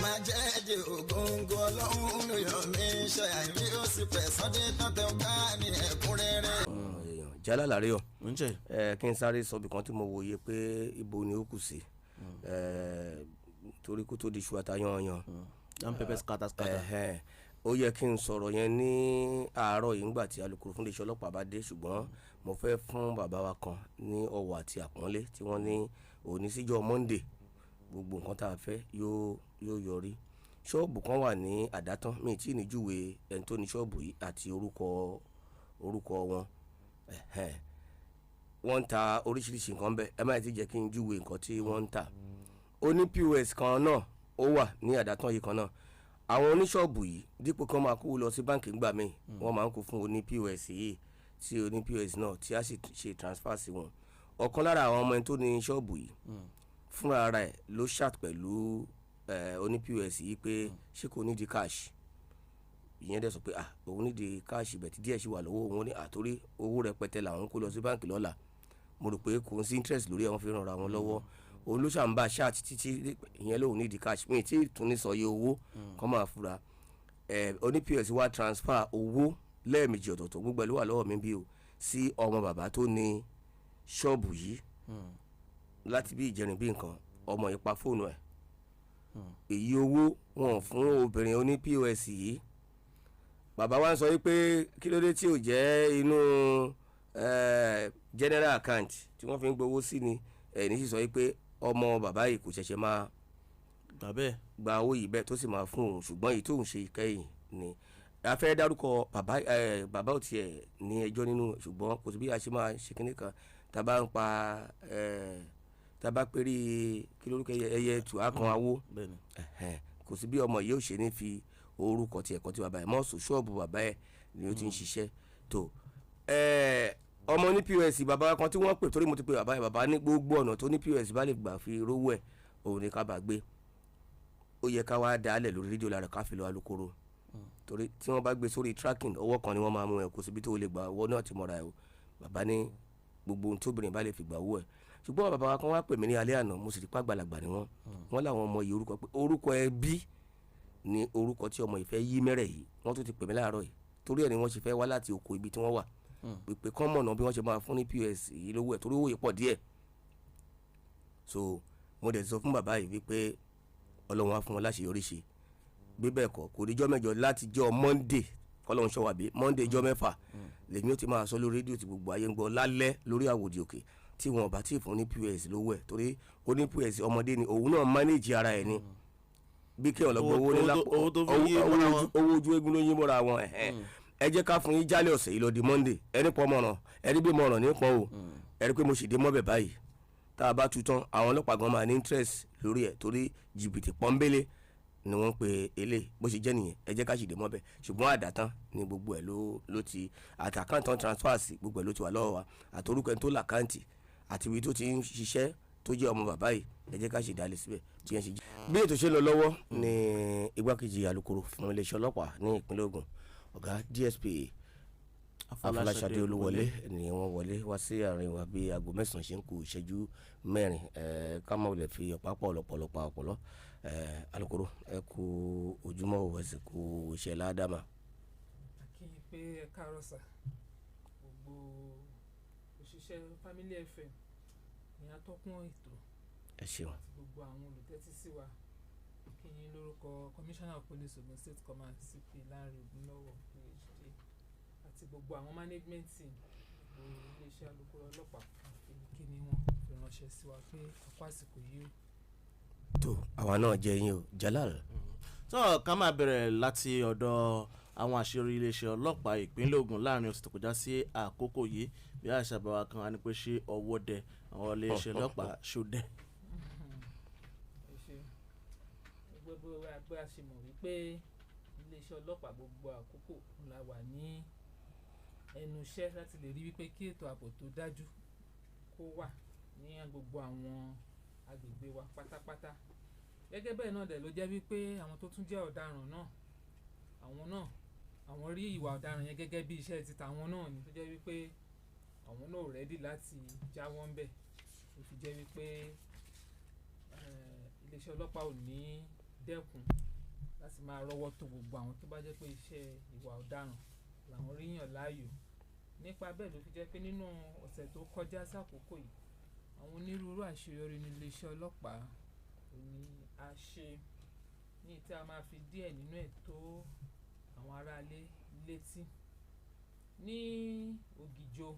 máa jẹ́ ẹ̀jẹ̀ ògóńgó ọlọ́run ló yọ mí ṣe àìrí ó sì fẹ̀sán dé tọ́tẹ̀ ọ̀gá ní ẹ̀kúnrẹ́rẹ́. Jálá làárẹ̀ ọ̀ kí n sáré sọ bìkan tí mo wòye pé ibo ni ó kù sí torí kó tó di ṣu àtàyànyàn pepper scatter. ó yẹ kí n sọ̀rọ̀ yẹn ní àárọ̀ yìí nígbà tí alukoro fún iléeṣẹ́ ọlọ́pàá bá dé ṣùgbọ́n mo fẹ́ fún bàbá wa kan ní ọwọ́ àti àpọ́nlé tí wọ́n ní òní síjọ́ Monday gbogbo nǹkan tá a fẹ́ yóò yọrí. Ṣọ́ọ̀bù kan wà ní Àdátán mi tí ì ní júwe ẹni tó ní ṣọ́ọ̀bù yìí àti orúkọ wọn wọ́n ń ta oríṣiríṣi nǹkan bẹ́ẹ̀ ẹ má ti jẹ́ kí n júwe nǹkan tí wọ́n ń tà. Ó ní POS kan náà ó wà ní Àdátán yìí kan náà. Àwọn oníṣọ́ọ̀bù yìí dípò kan máa kó lọ sí báǹkì ńgbà míì wọ́n máa ń kó fún oní POS yìí tí oní POS náà tí a sì ṣe transfer sí wọn. Ọ̀kan lára àwọn ọmọ ẹni tó ní ṣọ́ọ̀bù yìí fúnra rẹ̀ ló chat pẹ̀lú oní POS yìí pé ṣé kò ní di cash ìyẹn dẹ̀ sọ pé òun ní di cash bẹ̀ tí díẹ̀ sì wà lọ́wọ́ òun ní àtórí owó rẹpẹtẹ làwọn kó lọ sí báǹkì lọ́la mo rò pé kò sí interest lórí àwọn fi ràn ra wọn lọ́wọ́ òun ló ṣàǹbá chat títí ìyẹn lòun ní di cash mi tí tún ní sọ iye owó kọ́ máa fura oní POS wá transfer owó lẹ́ẹ̀mejì ọ̀tọ̀ọ̀tọ̀ gbogbo ẹ̀ ló wà lọ́wọ́ mi bí o sí ọmọ bàbá tó ní ṣọ́ọ̀bù yìí láti bí ìjẹrin bí nǹkan ọmọ yìí pa fóònù ẹ̀ èyí owó wọn fún obìnrin oní POS yìí bàbá wa ń sọ wípé kí ló dé tí ò jẹ́ inú general account tí wọ́n fi ń gbowó sí ni ní sì sọ wípé ọmọ bàbá yìí kò ṣẹ̀ṣẹ̀ máa gba owó yìí bẹ́ẹ̀ tó sì máa fún òun ṣùgbọ́n èyí tóun ṣe ìkẹyìn ni a fẹ́ dárúkọ bàbá ò tiẹ̀ ní ẹjọ́ nínú ṣùgbọ́n kò sí bí a ṣe máa ṣe kíní kan tá a bá ń pa tá a bá péré kí lórúkọ ẹyẹ tù á kan awó kò sí bí ọmọ yìí ò ṣe ní fi orúkọ tiẹ̀ kan tí bàbá ẹ̀ mọ́ọ̀sù ṣọ́ọ̀bù bàbá ẹ̀ ni ó ti ń ṣiṣẹ́ tó ọmọ ní POS bàbá kan tí wọ́n pè torí mo ti pe bàbá ní gbogbo ọ̀nà tó ní POS bá lè gbà fi rówó ẹ̀ òun ni ká bá gbé ó yẹ ká wá dálẹ̀ lórí rédíò lára ká fi lọ alukoro torí tí wọ́n bá gbé sórí tracking ọwọ́ kan ni wọ́n máa mú ẹ̀ kò síbi tó lè gbà ọwọ́ náà ti mọ́ra ẹ̀ o bàbá ní gbogbo ohun tóbìnrin bá lè fi gbà owó ẹ̀ ṣùgbọ́n bàbá wa kan wá pè mí ní alẹ́ àná mo sì rí pàgbàlagbà ni wọ́n láwọn ọmọ yìí orúkọ pé orúkọ ẹbí ni orúkọ tí ọmọ yìí fẹ́ yí mẹ́rẹ̀ yìí wọ́n tún ti pè mí láàárọ̀ yìí torí ẹ̀ ni wọ́n ṣe fẹ́ wá láti oko ibi tí wọ́n wà pé kán mọ̀nà bí wọ́n ṣe máa fún ní POS yìí lówó ẹ̀ torí owó yìí pọ̀ díẹ̀ so mo dẹ̀ sọ fún bàbá yìí wípé ọlọ́run á fún wọn láṣeyọrí ṣe bí bẹ́ẹ̀ kọ́ kò ní jọ́ mẹ́jọ láti jọ́ Monday kọ́lọ́run ṣọ́ wà bí Monday jọ́ mẹ́fà lèmi ó ti máa sọ lórí rédíò tí gbogbo ayé ń gbọ́ lálẹ́ lórí Àwòdì Òkè tí wọn bá tí ì fún ní POS lówó ẹ̀ torí ó ní POS ọmọdé ni òun náà manage ara ẹ̀ ni bí kí ọlọ́gbọ́n owó nílá owó ojú eégún ló yín mọ́ra wọn ẹ jẹ́ ká fún yín jálẹ̀ ọ̀sẹ̀ yìí lọ di Monday ẹni pọ̀ mọ̀ràn ẹni bí mọ̀ràn ní pọ̀ o ẹni pé mo sì dé mọ́bẹ̀ báyìí tá a bá tu tán àwọn ọlọ́pàá gan máa ní interest lórí ẹ̀ torí jìbìtì pọ́nbélé ni wọ́n ń pe ele bó ṣe jẹ́ nìyẹn ẹ jẹ́ ká sì dé mọ́bẹ̀ ṣùgbọ́n àdátán ni gbogbo ẹ̀ ló ti àti àkáǹtì transfer sí gbogbo ẹ̀ ló ti wà lọ́wọ́ wa àtorúkọ ẹni tó làkáǹtì àti ibi tó ti ń ṣiṣẹ́ tó jẹ́ ọmọ bàbá yìí ẹ jẹ́ ká sì dálé síbẹ̀ tí yẹn ṣe jẹ́. bí ètò ṣe lọ lọ́wọ́ ni igbákejì alukoro fún iléeṣẹ́ ọlọ́pàá ní ìpínlẹ̀ Ògùn ọ̀gá DSP Afurasi Olúwọlé ni wọ́n wọlé wá sí àárín wa bí aago 9 ṣe ń kù ìṣẹ́jú 4 ká má wulẹ̀ fi ọ̀pá pọ̀ ọ̀pọ̀lọpọ̀ alukoro ẹ kú ojúmọ́ òwò ẹ̀sìn kú iṣẹ́ ládàmà. kí n pé ẹ káàárọ̀ sà gbogbo òṣìṣẹ́ Family FM ní atọ́kùn ètò ẹ ṣeun àti gbogbo àwọn olùtẹ́tí sí wa kí yín lórúkọ Commissioner of Police Ogun State Command CP Lanre Ogunlọ́wọ̀ PhD àti gbogbo àwọn management team gbogbo iléeṣẹ́ alukoro ọlọ́pàá kí ni wọ́n fi ránṣẹ́ sí wa pé àpá àsìkò yìí ó. tó àwa náà jẹ yín o Jalal. tó ká máa bẹ̀rẹ̀ láti ọ̀dọ̀ àwọn àṣírí iléeṣẹ́ ọlọ́pàá ìpínlẹ̀ Ògùn láàrin ọ̀sẹ̀ tó kọjá sí àkókò yìí bí àṣà bàbá kan á ní pé ṣé ọwọ́ dẹ àwọn iléeṣẹ́ ọlọ́pàá ṣó dẹ. gbogbo àgbẹ̀ àṣemọ̀ wípé iléeṣẹ́ ọlọ́pàá gbogbo àkókò la wà ní ẹnu iṣẹ́ láti lè rí wípé kí ètò ààbò tó dájú kó wà ní gbogbo àwọn agbègbè wa pátápátá. gẹ́gẹ́ bẹ́ẹ̀ náà dẹ̀ ló jẹ́ wípé àwọn tó tún jẹ́ ọ̀daràn náà àwọn rí ìwà ọ̀daràn yẹn gẹ́gẹ́ bí iṣẹ́ ti tàwọn náà ni tó jẹ́ wípé àwọn náà rẹ́dì láti jáwọ́ ń bẹ̀ tó fi jẹ́ wípé iléeṣẹ́ ọlọ́pàá ò ní dẹ́kun láti máa rọ́wọ́ tó gbogbo àwọn tó bá jẹ́ pé iṣẹ́ ìwà ọ̀daràn làwọn rí yàn láàyò. Nípa bẹ́ẹ̀ ló fi jẹ́ pé nínú ọ̀sẹ̀ tó kọjá sákòókò yìí àwọn onírúurú àṣeyọrí ní iléeṣẹ́ ọlọ́pàá ni a ṣe ní tí a máa fi díẹ̀ nínú ẹ̀ tó àwọn aráalé létí. Ní Ògìjò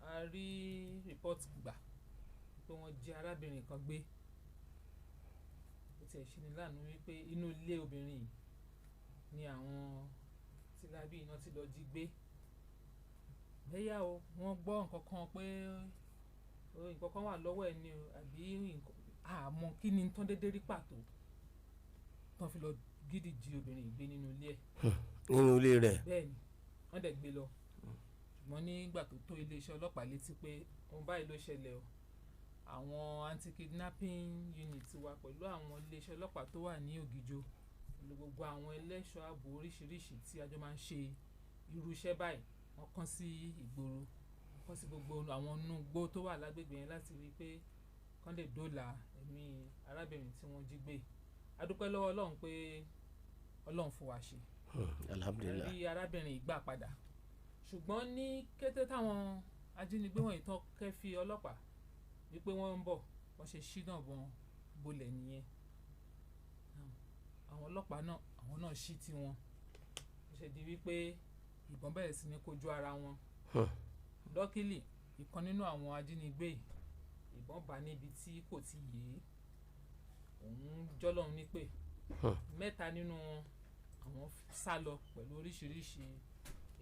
a rí report gbà pé wọ́n jí arábìnrin kan gbé. Ó tiẹ̀ ṣe ní láàánú wípé inú ilé obìnrin yìí ni àwọn tìlábí iná ti lọ jí gbé. Bẹ́yà o wọ́n gbọ́ nǹkan kan pé nǹkan kan wà lọ́wọ́ ẹ̀ ni o àbí àmọ́ kí ni tán dédé rí pàtó tán fi lọ gidi jí obìnrin yìí gbé nínú ilé ẹ̀. Nínú ilé rẹ̀. Bẹ́ẹ̀ni wọ́n dẹ̀ gbé lọ ṣùgbọ́n nígbà tó tó iléeṣẹ́ ọlọ́pàá létí pé ohun báyìí ló ṣẹlẹ̀ o, àwọn anti-kidnapping unit wa pẹ̀lú àwọn iléeṣẹ́ ọlọ́pàá tó wà ní Ògìjò pẹ̀lú gbogbo àwọn ẹlẹ́ṣọ́ ààbò oríṣiríṣi tí a jọ máa ń ṣe irú iṣẹ́ báyìí wọ́n kàn sí ìgboro, wọ́n kàn sí gbogbo àwọn inú igbó tó wà lágbègbè yẹn láti rí i pé kán lè dóòlà ẹ̀mí arábìnrin tí wọ́n jí gbé. A dúpẹ́ lọ́wọ́ Ọlọ́run pé Ọlọ́run fún wa ṣe. Alhamdulillah. Rí arábìnrin ìgbà padà ṣùgbọ́n ní kété táwọn ajínigbé wọ̀nyí tán kẹ́fì ọlọ́pàá wípé wọ́n ń bọ̀ wọ́n ṣe ṣínà wọn bolẹ̀ nìyẹn. Àwọn ọlọ́pàá náà àwọn náà ṣí tí wọn ó ṣe di wípé ìbọn bẹ̀rẹ̀ sí ní kojú ara wọn. Lọ́kìlì ìkan nínú àwọn ajínigbé ìbọn bá níbi tí kò ti yé òun jọ́lọ́run nípè. Mẹ́ta nínú wọn àwọn sá lọ pẹ̀lú oríṣiríṣi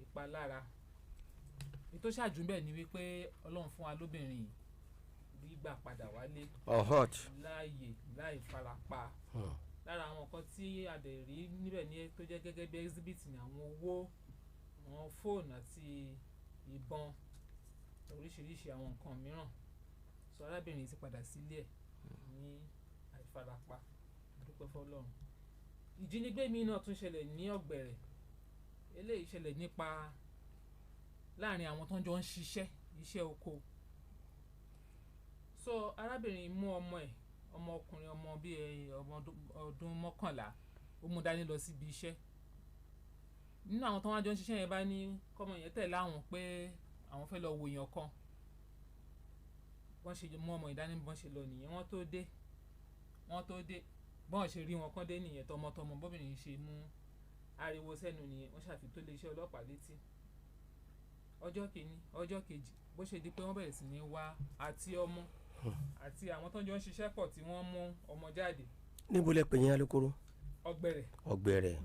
ìpalára. Èyí tó ṣàjú bẹ́ẹ̀ ni wípé Ọlọ́run fún wa lóbìnrin yìí rí gbà padà wálé láàyè láì farapa. Lára àwọn nǹkan tí a dẹ̀ rí níbẹ̀ ní tó jẹ́ gẹ́gẹ́ bí exhibit ní àwọn owó, àwọn fóònù àti ìbọn oríṣiríṣi àwọn nǹkan mìíràn. Sọ arábìnrin ti padà sílé ẹ̀ ní àìfarapa. Dúpẹ́ fọ́lọ́run. Ìjínigbé mi náà tún ṣẹlẹ̀ ní Ọ̀gbẹ̀rẹ̀. Eléyìí ṣẹlẹ̀ nípa láàrin àwọn tó ń jọ ń ṣiṣẹ́ iṣẹ́ oko. So arábìnrin mú ọmọ ẹ̀ ọmọ ọkùnrin ọmọ bíi ọmọ ọdún 11 ó mú dání lọ síbi iṣẹ́. Nínú àwọn tó wá jọ ń ṣiṣẹ́ yẹn bá ní kọ́mọ yẹn tẹ̀lé àwọn pé àwọn fẹ́ lọ wo èèyàn kan. Wọ́n ṣe mú ọmọ ìdání bọ́n ṣe lọ nìyẹn. Wọ́n tó dé bọ́n ṣe rí wọn kán dé nìyẹn tọmọtọmọ bóbìnrin yìí ṣe mú ariwo sẹ́nu nìyẹn. Wọ́n ṣàfi tó iléeṣẹ́ ọlọ́pàá létí. Ọjọ́ kìíní ọjọ́ kejì bó ṣe di pé wọ́n bẹ̀rẹ̀ sí ní wá àti ọmọ àti àwọn tó ń jọ ń ṣiṣẹ́ pọ̀ tí wọ́n mú ọmọ jáde. Níbo lẹ pè yín alukoro? Ọ̀gbẹ̀rẹ̀.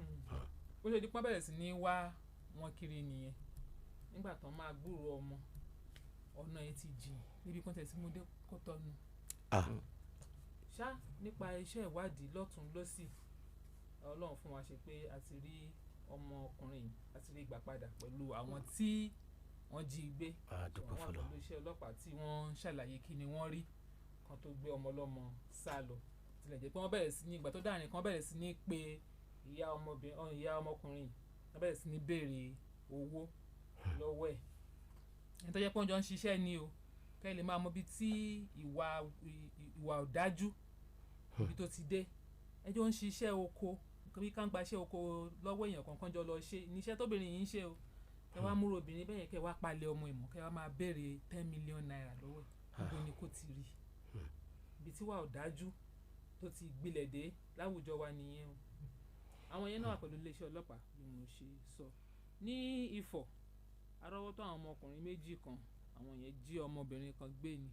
Bó ṣe di pé wọ́n bẹ̀rẹ̀ sí ní wá wọn kiri nìyẹn. Nígbà tán máa gbúròó ọmọ ọ̀nà ẹ̀ ti jìn níbi kan tẹ̀sí múdé kó tọ́nu. Ṣá nípa iṣẹ́ ìwádìí lọ́tún lọ́sì Ọlọ́run fún wa ṣe pé a ti rí ọmọ ọkùnrin a ti rí gbà padà pẹ̀lú àwọn tí wọ́n jí gbé. Wọ́n wà pẹ̀lú iṣẹ́ ọlọ́pàá tí wọ́n ṣàlàyé kí ni wọ́n rí kan tó gbé ọmọ ọlọ́mọ sá lọ. Tilẹ̀ jẹ́ pé wọ́n bẹ̀rẹ̀ sí ní ìgbà tó dáàrin kan bẹ̀rẹ̀ sí ní pé ìyá ọmọkùnrin wọ́n bẹ̀rẹ̀ sí ní béèrè owó lọ́wọ́ ẹ̀. Ẹni tó jẹ́ pé wọ́n jọ ń ṣiṣẹ́ ni o kẹ́ lè máa mọ ibi tí ìwà ọ̀dájú ibi tó ti dé. Ẹjọ́ ń ṣiṣẹ́ oko bí ká ń gbaṣẹ́ oko lọ́wọ́ èèyàn kankan jọ lọ ṣe níṣẹ́ tóbìnrin yìí ń ṣe o. Kẹ́ wá múrò obìnrin bẹ́ẹ̀ yẹn kẹ́ wá palẹ̀ ọmọ ìmọ̀ kẹ́ wá máa béèrè 10 million naira lọ́wọ́ ẹ̀. Níbo ni kò ti rí? Ibi tí wà ọ̀dájú tó ti gbilẹ̀ dé láwùjọ wa nìyẹn o. Àwọn yẹn náà wà pẹ̀lú iléeṣẹ́ ọlọ́pàá bí mo ṣe sọ. Ní Ifọ̀ arọ́wọ́tó àwọn ọmọkùnrin méjì kan àwọn yẹn jí ọmọbìnrin kan gbé ni.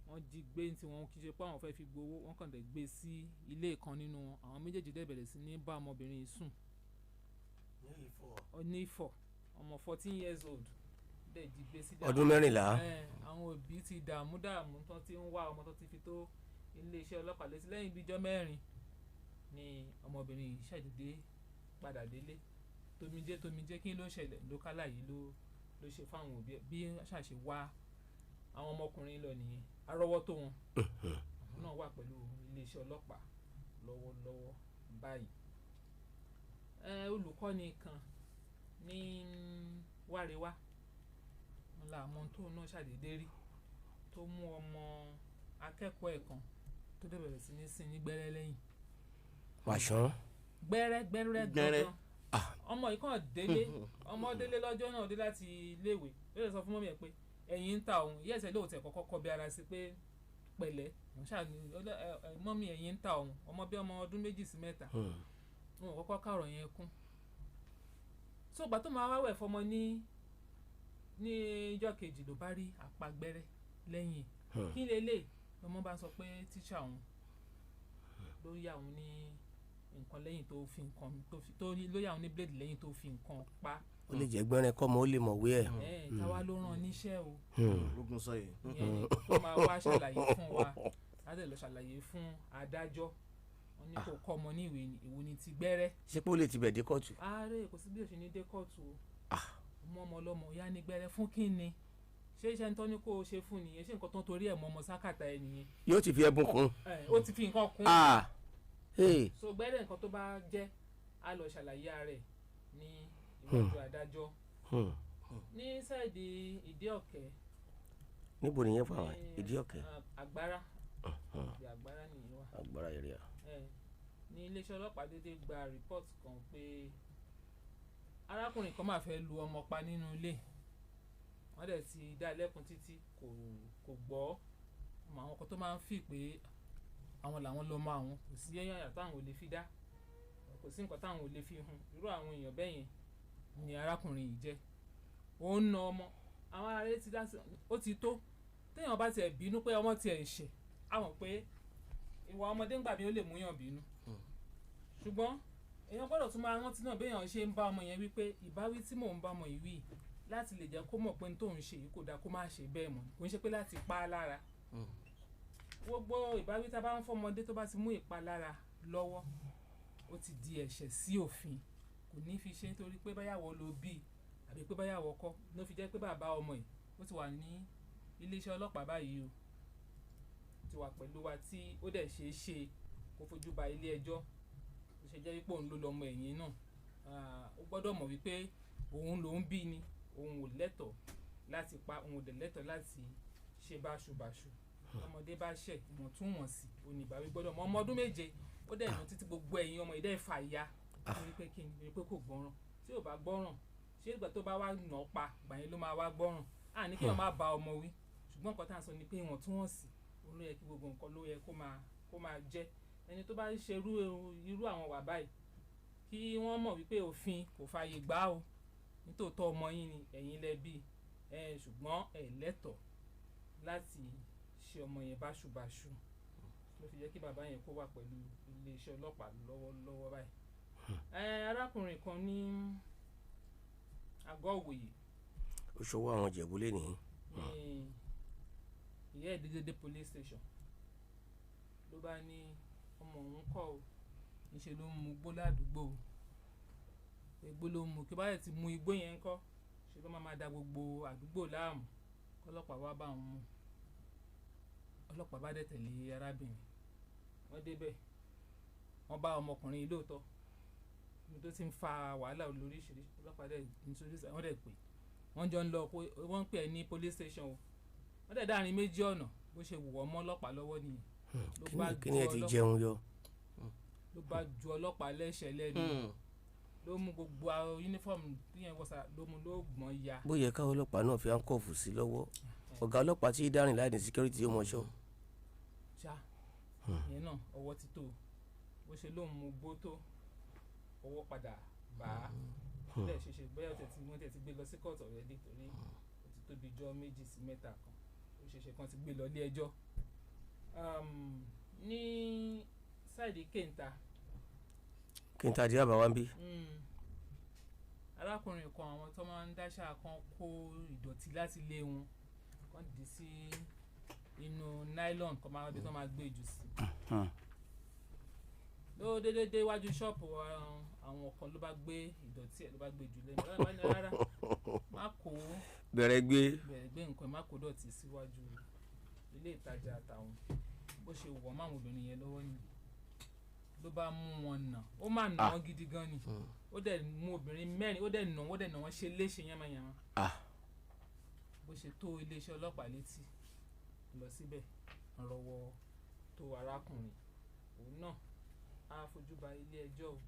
Wọ́n jí gbé tí wọ́n kì í ṣe pé àwọn fẹ́ fi gbowó wọ́n kàn dé gbé sí ilé kan nínú wọn. Àwọn méjèèjì dẹ̀ bẹ̀rẹ̀ sí ní bá ọmọbìnrin yìí sùn. Ní Ifọ̀ ọmọ 14 years old dẹ̀ jí gbé sí. Ọdún 14. Àwọn òbí ti dààmú tán ti ń wá ọmọ tó ti fi tó iléeṣẹ́ ọlọ́pàá létí. Lẹ́yìn bíi ijọ́ 4 ni ọmọbìnrin yìí ṣàdédé padà délé. Tomijé kí ló ṣẹlẹ̀ ló kálá yìí ló ṣe fáwọn òbí bí ṣàṣe wá àwọn ọmọkùnrin lọ nìyẹn. Arọ́wọ́tó wọn àwọn náà wà pẹ̀lú iléeṣẹ́ ọlọ́pàá lọ́wọ́lọ́wọ́ báyìí. Olùkọ́ni kan ní Wárewá wọn la àmọ́ tó náà ṣàdédé rí tó mú ọmọ akẹ́kọ̀ọ́ ẹ̀ kan tó dẹ̀ bẹ̀rẹ̀ sí ní sin ní gbẹ́rẹ́ lẹ́yìn. wàṣán. gbẹ́rẹ́ gangan ọmọ yìí kàn délé ọmọ délé lọ́jọ́ náà dé láti iléèwé ó lè sọ fún mọ́mí ẹ̀ pé ẹ̀yìn ń ta òun yẹ́ ẹ̀sẹ̀ lóòótọ́ kọ́kọ́ kọ́ bí ara sí pé pẹ̀lẹ́ mọ́mí ẹ̀yìn ń ta òun ọmọ bí ọmọ ọdún 2 sí 3 wọn kọ́kọ́ kàrọ̀ yẹn kún. so gbà tó máa wá wẹ̀ fọmọ ní ijọ́ kejì ló bá rí àpagbẹ́rẹ́ lẹ́yìn kí lélẹ̀ ọmọ bá sọ pé tíṣà òun ló yà òun ní nǹkan lẹ́yìn tó fi nǹkan tó ló yà òun ní bíléèdì lẹ́yìn tó fi nǹkan pa. ó lè jẹ́ gbẹ́rẹ́ kọ́mọ ó lè mọ̀wé ẹ̀. táwa ló rán níṣẹ́ o. ogun sọ yìí. ìyẹn tó máa wá ṣàlàyé fún wa láti lọ ṣàlàyé fún adájọ́ wọn ní kò kọ́ ọmọ ní ìwé ni ti gbẹ́rẹ́. ṣé pé ó lè ti bẹ̀ dé kóòtù. ààrẹ kò sí bí o ṣe ní dé kóòtù o. ọmọ ọlọ́mọ ìyá ní gbẹ́rẹ́ fún kí ni ṣé iṣẹ́ ń tọ́ ní kó o ṣe fún nìyẹn ṣé nǹkan tó ń torí ẹ̀ mọ́ ọmọ sákàtà ẹ̀ nìyẹn. yóò ti fi ẹ̀bùn kún. ó ti fi nǹkan kún. so gbẹ́rẹ́ nǹkan tó bá jẹ́ á lọ ṣàlàyé rẹ̀ ní ìwájú adájọ́. ní sáìdì ìdí ọ̀kẹ́. níbo nìyẹn fún àwọn ìdí ọ̀kẹ́. àgbára ìdí àgbára nìyẹn wà. àgbára area. ní iléeṣẹ́ ọlọ́pàá dédé gba rìpọ́ọ̀tì kan pé arákùnrin kan máa fẹ́ lu ọmọ pa nínú ilé wọ́n dẹ̀ ti dá lẹ́kùn títí kò gbọ́ àwọn kan tó máa ń fi pé àwọn làwọn lọ́mọ àwọn kò sí ẹ̀yà táwọn ò lè fi dá kò sí nǹkan táwọn ò lè fi hàn irú àwọn èèyàn bẹ́ẹ̀ yẹn ni arákùnrin yìí jẹ́ ó ń na ọmọ àwọn ará ti dá sí ó ti tó téèyàn bá tiẹ̀ bínú pé ọmọ tiẹ̀ ṣẹ̀ àwọn pé ìwà ọmọdé ń gbà mí ó lè múyàn bínú ṣùgbọ́n èèyàn gbọ́dọ̀ tún máa rántí náà béèyàn ṣe ń bá ọmọ yẹn wípé ìbáwí tí mò ń bá ọmọ yìí wí láti lè jẹ́ kó mọ̀ pé ní tóun ṣe yìí kò dáa kó má ṣe bẹ́ẹ̀ mọ́ kò ń ṣe pé láti pa á lára gbogbo ìbáwí tá a bá ń fọmọdé tó bá ti mú ìpalára lọ́wọ́ ó ti di ẹ̀ṣẹ̀ sí òfin kò ní fi ṣe nítorí pé báyàwó ló bí àbí pé báyàwó kọ́ ló fi jẹ́ pé bàbá ọmọ yìí ó ti wà ní iléeṣẹ́ ọlọ́pàá báyìí o ti wà pẹ̀lú wa tí ó dẹ̀ ṣe é ṣe kó fojú ba ilé ẹjọ́ ó ṣe jẹ́ wípé òun ló lọ́mọ ẹ̀yìn náà ó gbọ́dọ̀ mọ̀ wípé òun lòún bí ni òun ò lẹ́tọ̀ọ́ láti pa òun ò dẹ̀ lẹ́tọ̀ọ́ láti ṣe báṣubàṣu ọmọdé bá ṣẹ̀ ìwọ̀ntúnwọ̀nsì oníbàwí gbọ́dọ̀ mọ ọmọ ọdún 7 ó dẹ̀ yàn títí gbogbo ẹ̀yìn ọmọ ìdẹ́ ìfà ya torí pé kí ni pé kò gbọ́ràn tí ò bá gbọ́ràn ṣé ìgbà tó bá wá nà ọ́ pa ìgbà yẹn ló máa wá gbọ́ràn ní kí wọ́n má ba ọmọ wí ṣùgbọ́n nǹkan tá à ń sọ ni pé ìwọ̀ntúnwọ̀nsì òun ló yẹ kí gbogbo nǹkan ló yẹ kó máa jẹ́ ẹni tó bá ń ṣe irú àwọn wà báyìí kí wọ́n mọ̀ wípé òfin kò fààyè gbà ó nítòótọ́ ọmọ yín ni ẹ̀yin lẹ́bí ṣùgbọ́n ẹ̀ lẹ́tọ̀ọ́ láti ṣe ọmọ yẹn báṣubàṣu ló fi jẹ́ kí bàbá yẹn kó wà pẹ̀lú iléeṣẹ́ ọlọ́pàá lọ́wọ́lọ́wọ́ báyìí. arákùnrin kan ní àgọ́ òwòye. ó ṣọwọ́ àwọn jẹ̀bú lé nìyí. ìyá ìdíjédé police station ló bá ní ọmọ òun kọ́ ọ níṣẹ́ ló ń mu igbó ládùúgbò igbó ló ń mu kí báyìí ti mu igbó yẹn ń kọ́ ṣe ló máa da gbogbo àdúgbò láàmú kọ́lọ́pàá wá bá wọn mú ọlọ́pàá bá dẹ̀ tẹ̀lé arábìnrin wọ́n débẹ̀ wọ́n bá ọmọkùnrin yìí lóòótọ́ ibi tó ti ń fa wàhálà lóríṣiríṣi ọlọ́pàá dẹ̀ nítorí wọ́n dẹ̀ pè wọ́n jọ ń lọ wọ́n ń pè ní police station o wọ́n dẹ̀ dáàrin méjì ọ̀nà bó ṣe wù ọmọ ọlọ́pàá lọ́wọ́ nìyẹn kí ni ẹ ti jẹun yọ. ló bá ju ọlọ́pàá lẹ́sẹ̀ lẹ́nu ló mú gbogbo yúnífọ̀mù yẹn wọ́sà ló mú ló gbọ́n ya. bóyá káwọn ọlọ́pàá náà fi áńkọ̀fù sí lọ́wọ́ ọ̀gá ọlọ́pàá tí dárìn láì ní security yóò mọ̀ ṣọ́. ṣá ìyẹn náà ọwọ́ ti tó bó ṣe lóun mú gbó tó ọwọ́ padà bá a lẹ́ẹ̀ ṣe bóyá wọ́n ti gbé lọ sí court already torí ó ti tóbi jọ́ 2 sí 3 kan ó ṣeéṣe kan ti gbé lọ ilé ẹjọ́ ní sáìdì kéńtà díẹ̀ bá wá ń bí. arákùnrin kan àwọn tó máa ń dáṣà kan kó ìdọ̀tí láti ilé wọn kan dì sí inú nylon kan máa bí tó máa gbé jù sí. ló dédé iwájú ṣọ́ọ̀pù àwọn kan ló bá gbé ìdọ̀tí ẹ̀ ló bá gbé jù lẹ́nu rárá má kó bẹ̀rẹ̀ gbé nǹkan má kó dọ̀tí síwájú ilé ìtajà àtàwọn bó ṣe wọ̀ máwọn obìnrin yẹn lọ́wọ́ ni ló bá mú wọn nà ó máa nà wọn gidi gan ni ó dẹ̀ mú obìnrin 4 ó dẹ̀ nà wọ́n ṣe léṣe yánmayànmá bó ṣe tó iléeṣẹ́ ọlọ́pàá létí lọ síbẹ̀ rọwọ́ tó arákùnrin òun náà á fojú ba ilé ẹjọ́ o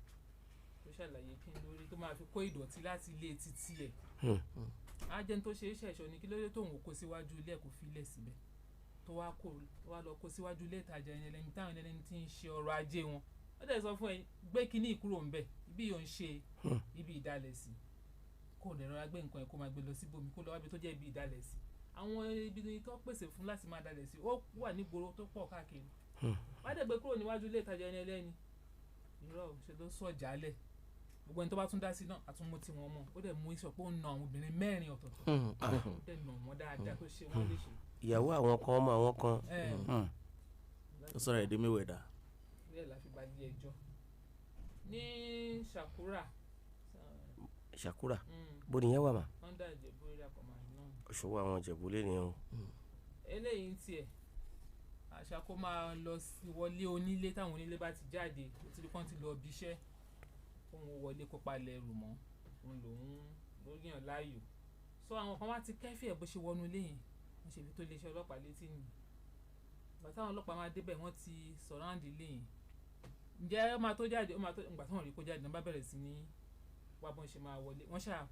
tó ṣàlàyé kí n lórí tó máa fi kó ìdọ̀tí láti ilé títí ẹ̀ á jẹ́ ní tó ṣe é ṣẹ̀ṣọ́ ni kí lóde tóun kó síwájú ilé ẹ̀ kó filẹ̀ síbẹ̀ tó wá lọ kó síwájú ilé ìtajà ẹni ẹlẹ́ni táwọn ẹlẹ́ni tí ń ṣe ọrọ̀ ajé wọn ó dẹ̀ sọ fún ẹ gbé kinní ìkúrò ń bẹ̀ ibi yóò ń ṣe ibi ìdálẹ̀ sí kó lè rọra gbé nǹkan ẹ̀ kó máa gbé lọ síbòmí kó lọ wábi tó jẹ́ ibi ìdálẹ̀ sí àwọn ibi tó pèsè fún láti máa dalẹ̀ sí ó wà nígboro tó pọ̀ káàkiri wá dẹ̀ gbé kúrò níwájú ilé ìtajà ẹni ẹlẹ́ni irọ́ ṣe ló sọ jálẹ̀ gbogbo ẹni tó bá tún dá sí náà àtúnmú tí wọ́n mọ̀ ó dẹ̀ mú iṣọ̀ pé ó na àwọn obìnrin 4 ọ̀tọ̀ọ̀tọ̀ ó dẹ̀ nà wọ́n dáadáa tó ṣe wọ́n léṣe. ìyàwó àwọn kan ọmọ àwọn kan. ó sọ̀rọ̀ ẹ̀dín mẹ́wẹ̀ẹ́dà. bẹ́ẹ̀ la fi bá ilé ẹjọ́ ní Ṣàkúrà bó nìyẹn wà mà. under Ìjẹ̀bú area command náà. òṣòwò àwọn Ìjẹ̀bú lé nìyẹn o. eléyìí ń tiẹ̀ àṣà kó máa lọ sí wọlé onílé táwọn onílé bá ti jáde ó ti rí pọ́n ti lọ bí iṣẹ́ òun wọlé kó palẹ̀ ẹrù mọ́ òun lòun ló yàn láàyò so àwọn kan wá ti kẹ́fì ẹ̀ bó ṣe wọnú ilé yẹn wọ́n ṣe fi tó iléeṣẹ́ ọlọ́pàá létí nìyí ìgbà táwọn ọlọ́pàá máa débẹ̀ wọ́n ti sọ̀ráǹdì ilé yẹn ǹjẹ́ ó máa tó jáde ó máa tó ìgbà táwọn rí kó jáde náà bá bẹ̀rẹ̀ sí ní wá bọ́n ṣe máa wọlé wọ́n ṣáà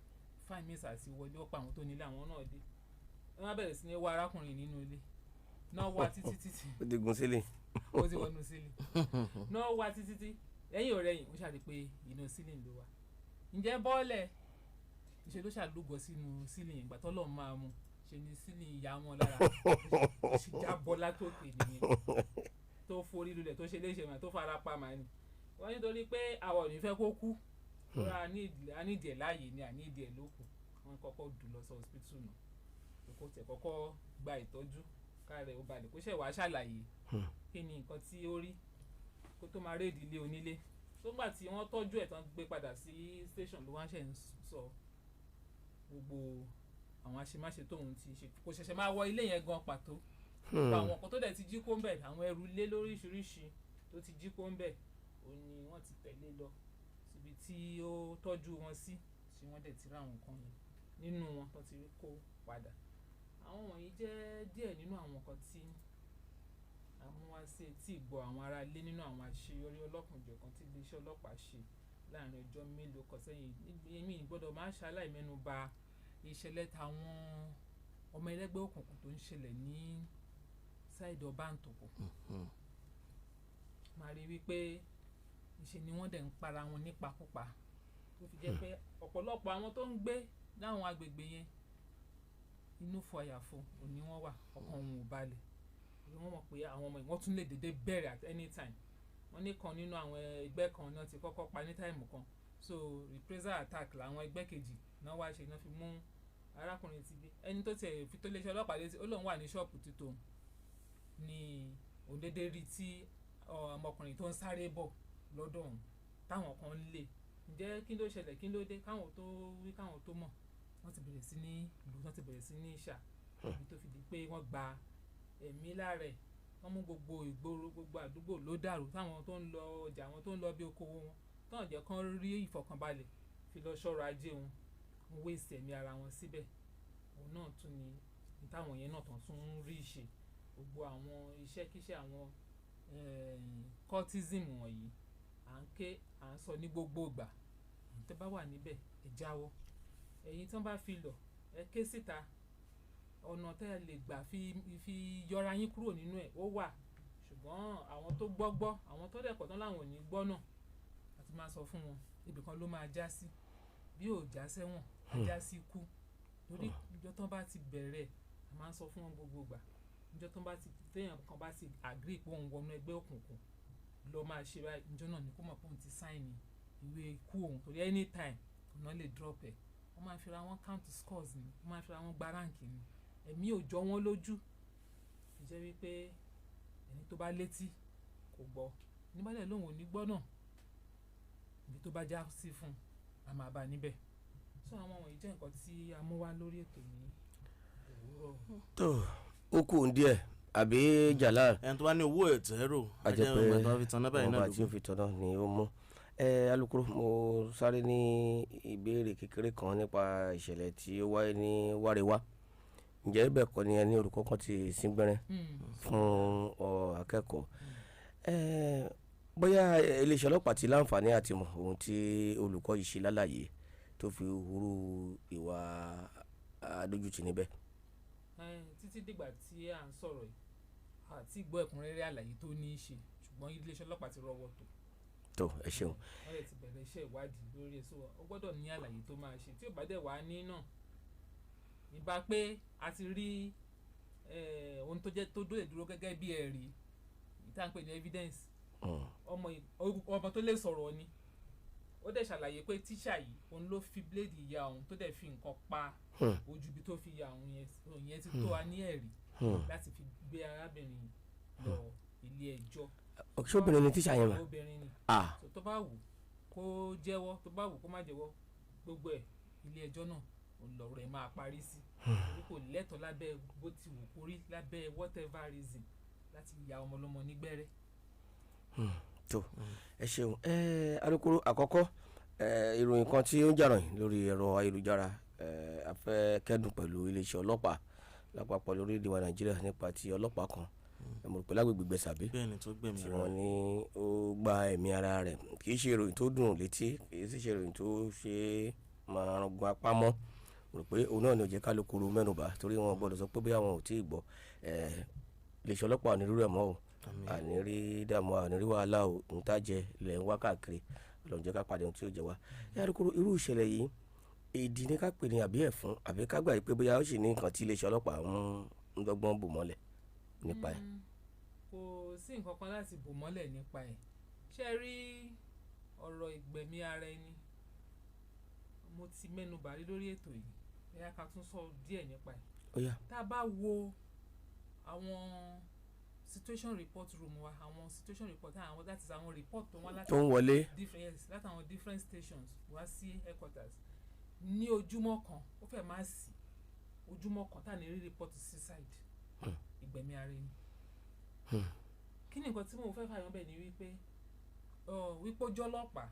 fáìn mísà sí wọlé ó pa àwọn tó nílé àwọn náà dé wọ́n á bẹ̀rẹ̀ sí ní wá arákùnrin nínú ilé náà wá títí ó ti gun sílẹ̀. ó ti wọnú sílẹ̀ náà wá títí lẹ́yìn ọ̀rẹ́ yìí wọ́n ṣàrí pé inú sílẹ̀ ló wà ǹjẹ́ bọ́ọ̀lẹ̀ ìṣe ló ṣàlùgọ́ sínú sílẹ̀ yẹn gbàtọ́ lọ́ọ́ máa mú ṣe ní sílẹ̀ ìyá wọn lára ó sì já bọ́ látòkè nìyẹn tó forí lulẹ̀ tó ṣe léṣe mà tó fara pa mà ní wọ́n nítorí pé àwọn ò ní fẹ́ kó kú rárá a nídìí ẹ̀ láàyè ni ànídìí ẹ̀ ló kù wọ́n kọ́kọ́ dùn lọ sí hospital náà kó tẹ̀ kọ́kọ́ gba ìtọ́jú káàrẹ̀ ó balẹ̀ kó ṣẹ̀ wá ṣàlàyé kí ni nǹkan tí ó rí kó tó máa rédìí ilé onílé tó gbà tí wọ́n tọ́jú ẹ̀ tán gbé padà sí station ló wá ṣe ń sọ gbogbo àwọn àṣemáṣe tóun ti ṣe kò ṣẹ̀ṣẹ̀ máa wọ ilé yẹn gan pàtó àwọn nǹkan tó dẹ̀ ti jí kó ń bẹ̀ àwọn ẹrù ilé lóríṣiríṣi tó ti jí kó ń bẹ̀ òun ni wọ́n ti tẹ̀lé lọ síbi tí ó tọ́jú wọn sí tí wọ́n dẹ̀ ti rá àwọn nǹkan yẹn nínú wọn tó ti rí kó padà àwọn wọ̀nyí jẹ́ díẹ̀ nínú àwọn nǹkan tí àmúwáṣe tí ìgbọ́ àwọn ará ilé nínú àwọn àṣeyọrí ọlọ́kùnjọ̀kan tí iléeṣẹ́ ọlọ́pàá ṣe láàrin ọjọ́ mélòó kan sẹ́yìn èmi gbọ́dọ̀ máa ṣaláì mẹ́nu bà ìṣẹ̀lẹ̀ táwọn ọmọ ẹlẹ́gbẹ́ òkùnkùn tó ń ṣẹlẹ̀ ní sáìdì ọbàntòkò máa rí wípé ìṣe ni wọ́n dẹ̀ ń para wọn nípakúpa tó fi jẹ́ pé ọ̀pọ̀lọpọ̀ àwọn tó ń gbé láwọn agbègbè yẹn inú fọ àyàfo òní wọ́n wà ọkàn wọn ò balẹ̀ wọ́n mọ̀ pé àwọn ọmọ ìwọ́n tún lè dédé bẹ̀rẹ̀ at any time wọ́n ní kan nínú àwọn ẹgbẹ́ kan náà ti kọ́kọ́ pa ní táìmù kan so reprisal attack làwọn ẹgbẹ́ kejì náà wá ṣe náà fi mú arákùnrin ti gbé ẹni tó tiẹ̀ fi tó léṣe ọlọ́pàá létí ó lóun wà ní ṣọ́ọ̀pù títò ní òun dédé rí tí ọmọkùnrin tó ń sáré bọ̀ lọ́dọ̀ òun táwọn kan ń lé ǹjẹ́ kí ló ṣẹlẹ̀ kí ló dé káwọn tó wí káwọn tó mọ̀ wọ́n ti bẹ̀rẹ̀ sí ní ìlú wọ́n ti bẹ̀rẹ̀ sí ní ìṣà ibi tó fi di pé wọ́n gba ẹ̀mí láàrẹ̀ wọ́n mú gbogbo ìgboro gbogbo àdúgbò ló dàrú táwọn tó ń lọ ọjà àwọn tó ń lọ bí okòwò wọn táwọn jẹ́ kán rí ìfọ̀kànbalẹ̀ fi lọ ṣọ́rọ̀ ajé wọn wọ́n wéèsì ẹ̀mí ara wọn síbẹ̀ òun náà tún ni táwọn yẹn náà tán tún ń rí ṣe gbogbo àwọn iṣẹ́kíṣẹ́ àwọn cultism wọ̀nyí à ń ké à ń sọ ní gbogbo ìgbà tẹ́ bá wà níbẹ̀ ẹ jáwọ́ ẹ̀yin tí wọ́n bá fi lọ ẹ ké síta ọ̀nà tẹ́ ẹ lè gbà fi yọra yín kúrò nínú ẹ̀ ó wà ṣùgbọ́n àwọn tó gbọ́ àwọn tó dẹ̀kọ̀ tán láwọn ò ní gbọ́ náà àti máa sọ fún wọn ibìkan ló máa já sí bí ò já sẹ́wọ̀n á já sí kú torí ìjọ tán bá ti bẹ̀rẹ̀ a máa ń sọ fún wọn gbogbo gbà ìjọ tán bá ti téèyàn kan bá ti agree pé òun wọnú ẹgbẹ́ òkùnkùn lọ máa ṣe báyìí ìjọ náà ni kó mọ̀ pé òun ti sáìnì ìwé ikú òun torí anytime òun náà lè drop ẹ̀ wọ́n máa fi ra wọn count scores ni wọ́n máa fi ra wọn gba ránkì ni ẹ̀mí ò jọ wọ́n lójú ìjẹ́ wípé ẹni tó bá létí kò gbọ́ nígbàdàn lóun ò ní gbọ́ náà ibi tó bá já sí fún a máa bá níbẹ̀ so àwọn wọ̀nyí jẹ́ nǹkan tí a mú wá lórí ètò ní òwúrọ̀. tó ó kù díẹ̀ àbí Jalal ẹni tó bá ní owó ẹ̀tẹ́rò àjẹpẹ́ ọmọ àti òfin tọ́nà ni ó mú alukoro mo sáré ní ìbéèrè kékeré kan nípa ìṣẹ̀lẹ̀ tí ó wáyé ní Wárewá ǹjẹ́ bẹ́ẹ̀ kọ́ ni ẹni olùkọ́ kan ti síngbẹ́rẹ́ fún akẹ́kọ̀ọ́ bóyá iléeṣẹ́ ọlọ́pàá ti láǹfààní àti mọ̀ ohun tí olùkọ́ yìí ṣe lálàyé tó fi hurú ìwà adójútì níbẹ̀. Títí dìgbà tí à ń sọ̀rọ̀ yìí àti gbọ́ ẹ̀kúnrẹ́rẹ́ àlàyé tó ní í ṣe ṣùgbọ́n iléeṣẹ́ ọlọ́pàá ti rọ́wọ́ tó. ẹ ṣeun. wọ́n lè ti bẹ̀rẹ̀ iṣẹ́ ìwádìí lórí èso ó gbọ́dọ̀ ní àlàyé tó máa ṣe tí ò bá dẹ̀ wá ní náà ìbá pé a ti rí ohun tó jẹ́ tó dóòlè dúró gẹ́gẹ́ bí ẹ̀rí ìta ń pè ní evidence ọmọ tó lè sọ̀rọ̀ ni ó dẹ̀ ṣàlàyé pé tíṣà yìí òun ló fi bíléèdì ya òun tó dẹ̀ fi nǹkan pa ojú ibi tó fi ya òun yẹn ti tó wa ní ẹ̀rí láti fi gbé arábìnrin lọ ilé ẹjọ́. ṣé obìnrin ni tíṣà yẹn mà? obìnrin ni tó bá wù kó jẹ́wọ́ tó bá wù kó má jẹ́wọ́ gbogbo ẹ̀ ilé ẹjọ́ náà lọ̀rọ̀ ẹ̀ máa parí sí torí kò lẹ́tọ̀ọ́ lábẹ́ bó ti wù kó rí lábẹ́ whatever reason láti ya ọmọ ọlọ́mọ nígbẹ́rẹ́. tó ẹ ṣeun alukoro àkọ́kọ́ ìròyìn kan tí ó ń jà ràn lórí ẹ̀rọ ayélujára a fẹ́ kẹ́dùn pẹ̀lú iléeṣẹ́ ọlọ́pàá lápapọ̀ lórílẹ̀‐èdè wa Nàìjíríà nípa ti ọlọ́pàá kan mo rò pé lágbègbè Gbẹ̀sàbí tí wọ́n ní ó gba ẹ̀mí ara rẹ̀ kì í ṣe ìròyìn tó dùn létí kì í sì ṣe ìròyìn tó ṣe máa gun apá mọ́ mo rò pé òun náà ni ò jẹ́ kálukuru mẹ́nubà torí wọn gbọ́dọ̀ sọ pé bí àwọn ò tí ì gbọ́ iléeṣẹ́ ọlọ́pàá ò ní rírú ẹ̀ mọ́ o àní rí dààmú àní rí wàhálà o ń tàjẹ́ ilẹ̀ ń wá káàkiri Ọlọ́run jẹ́ ká pàdé ohun tí ó jẹ wá yàrá-kúrò irú ìṣẹ̀lẹ̀ yìí èdè ní ká pè ní àbí ẹ̀fún àbí ká gbà pé bóyá ó sì ní nǹkan tí iléeṣẹ́ ọlọ́pàá ń dọ́gbọ́n bò mọ́lẹ̀ nípa ẹ̀. kò sí nǹkan kan láti bò mọ́lẹ̀ nípa ẹ̀ ṣe rí ọ̀rọ̀ ìgbẹ̀mí ara ẹni mo ti mẹ́nu bà rí lórí ètò yìí ẹ̀yà ká tún sọ díẹ̀ nípa ẹ̀. tá a bá wo àwọn situation report room wa àwọn situation report àwọn that is àwọn report tó wá láti tó ń wọlé láti àwọn different stations wá sí headquarters ní ojúmọ́ kan ó fẹ́ máa sí ojúmọ́ kan tá à ní rí report suicide ìgbẹ̀mí ara ẹni. kí ni nǹkan tí mo fẹ́ fàyàn bẹ́ẹ̀ ni wípé ó jọ́ ọlọ́pàá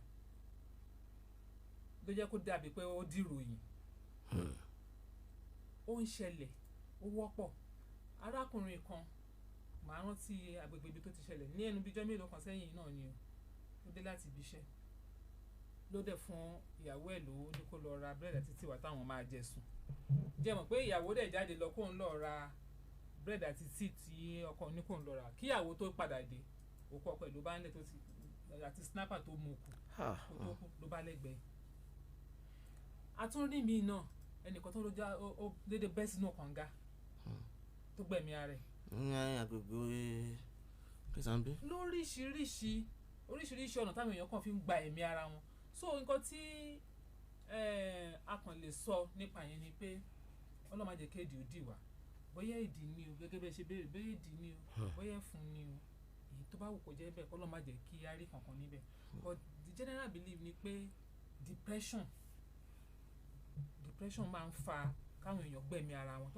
ló jẹ́ kó dàbí pé ó dìròyìn ó ń ṣẹlẹ̀ ó wọ́pọ̀ arákùnrin kan màá rántí agbègbè ibi tó ti ṣẹlẹ̀ ní ẹnu bíjọ́ mélòó kan sẹ́yìn náà ni ó dé láti ibi iṣẹ́ ló dẹ̀ fún ìyàwó ẹ̀ lówó ní kó lọ ra búrẹ́dì àti tíwà táwọn máa jẹ sùn jẹ́ mọ̀ pé ìyàwó dẹ̀ jáde lọ kó ń lọ ra búrẹ́dì àti tíì tí ọkọ ní kó ń lọ ra kí ìyàwó tó padà dé òkú ọkọ ẹ̀ ló bá ń lẹ̀ tó ti àti snapper tó mú kù kó tó kú ló bá lẹ́gbẹ̀ẹ́. atúndì mi náà ẹnìkan tó ló já ó dédé bẹ́ sínú kànga tó gbẹ̀mí ara ẹ̀. ní agbègbè Kẹsàn-án oríṣiríṣi ọ̀nà táwọn èèyàn kan fi ń gba ẹ̀mí ara wọn so nǹkan tí a kàn lè sọ nípa yẹn ni pé ọlọ́mọ jẹ́ kéèdì ó dì wá bóyá ìdí ni o gẹ́gẹ́ bẹ́ẹ̀ ṣe béèrè bóyá ìdí ni o bóyá ẹ̀fún ni o èyí tó bá wù kó jẹ́ bẹ́ẹ̀ ọlọ́mọ jẹ́ kí á rí kankan níbẹ̀ but the general belief ni pé depression máa ń fa káwọn èèyàn gbẹ̀mí ara wọn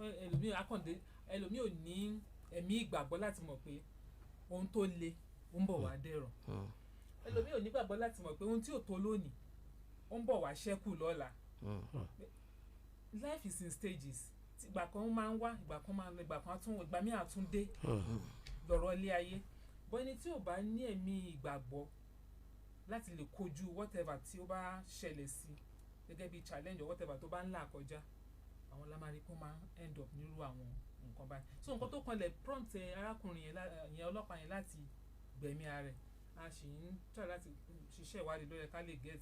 ẹlòmíì ò ní ẹ̀mí ìgbàgbọ́ láti mọ̀ pé ohun tó le ó ń bọ̀ wá dẹ̀rọ̀ ẹlòmíì ò ní gbàgbọ́ láti mọ̀ pé ohun tí ò tó lónìí ó ń bọ̀ wá ṣẹ́kù lọ́la life is in stages ìgbà kan máa ń wá ìgbà kan máa ń lọ ìgbà míì àtúndé lọ́rọ̀ ilé ayé bọ́ ẹni tí ò bá ní ẹ̀mí ìgbàgbọ́ láti lè kojú whatever tí ó bá ṣẹlẹ̀ sí gẹ́gẹ́ bí challenge or whatever tó bá ń là kọjá àwọn lámàrí kó máa end up nírú àwọn nǹkan báyìí so nǹkan tó kanlẹ̀ prompt arákùnrin yẹn ọlọ́pàá yẹn láti gbẹ̀mí ara rẹ̀ a sì ń try láti ṣiṣẹ́ ìwádìí lórí ká lè get